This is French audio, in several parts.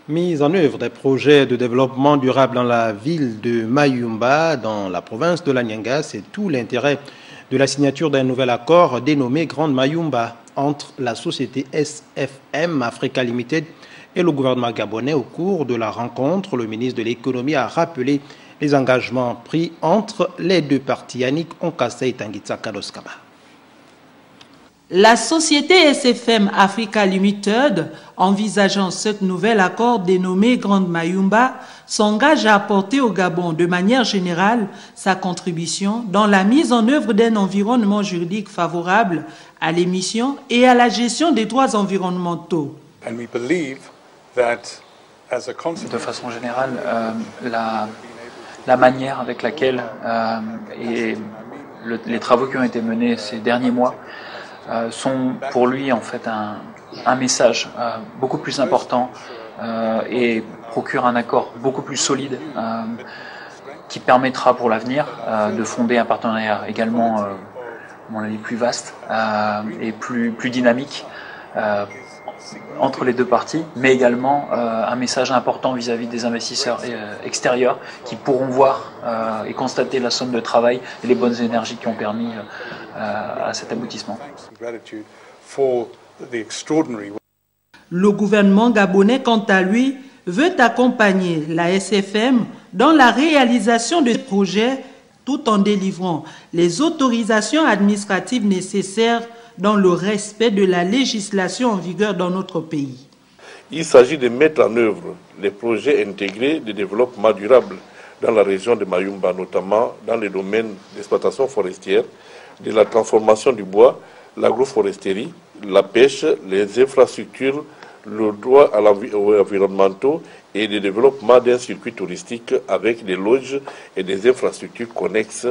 Mise en œuvre des projets de développement durable dans la ville de Mayumba, dans la province de l'Anyanga, c'est tout l'intérêt de la signature d'un nouvel accord dénommé Grande Mayumba entre la société SFM Africa Limited et le gouvernement gabonais. Au cours de la rencontre, le ministre de l'économie a rappelé les engagements pris entre les deux parties. Yannick Onkasa et Tangitsa Kadoskaba. La société SFM Africa Limited, envisageant ce nouvel accord dénommé Grande Mayumba, s'engage à apporter au Gabon de manière générale sa contribution dans la mise en œuvre d'un environnement juridique favorable à l'émission et à la gestion des droits environnementaux. De façon générale, la manière avec laquelle et les travaux qui ont été menés ces derniers mois sont pour lui en fait un message beaucoup plus important et procure un accord beaucoup plus solide qui permettra pour l'avenir de fonder un partenariat également, à mon avis, plus vaste et plus dynamique entre les deux parties, mais également un message important vis-à-vis des investisseurs extérieurs qui pourront voir et constater la somme de travail et les bonnes énergies qui ont permis à cet aboutissement. Le gouvernement gabonais, quant à lui, veut accompagner la SFM dans la réalisation de projets tout en délivrant les autorisations administratives nécessaires dans le respect de la législation en vigueur dans notre pays. Il s'agit de mettre en œuvre les projets intégrés de développement durable dans la région de Mayumba, notamment dans les domaines d'exploitation forestière, de la transformation du bois, l'agroforesterie, la pêche, les infrastructures, le droit à l'environnement et le développement d'un circuit touristique avec des loges et des infrastructures connexes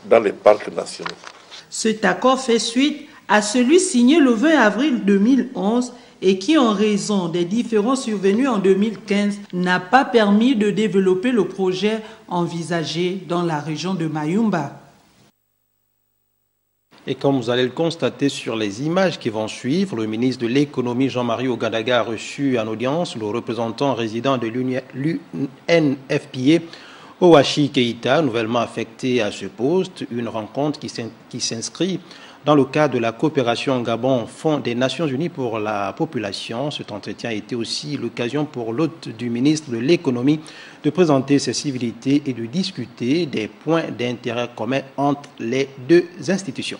dans les parcs nationaux. Cet accord fait suite à celui signé le 20 avril 2011 et qui, en raison des différends survenus en 2015, n'a pas permis de développer le projet envisagé dans la région de Mayumba. Et comme vous allez le constater sur les images qui vont suivre, le ministre de l'économie Jean-Marie Ogadaga a reçu en audience le représentant résident de l'UNFPA, Owashi Keita, nouvellement affecté à ce poste. Une rencontre qui s'inscrit dans le cadre de la coopération Gabon, Fonds des Nations Unies pour la population. Cet entretien a été aussi l'occasion pour l'hôte du ministre de l'économie de présenter ses civilités et de discuter des points d'intérêt commun entre les deux institutions.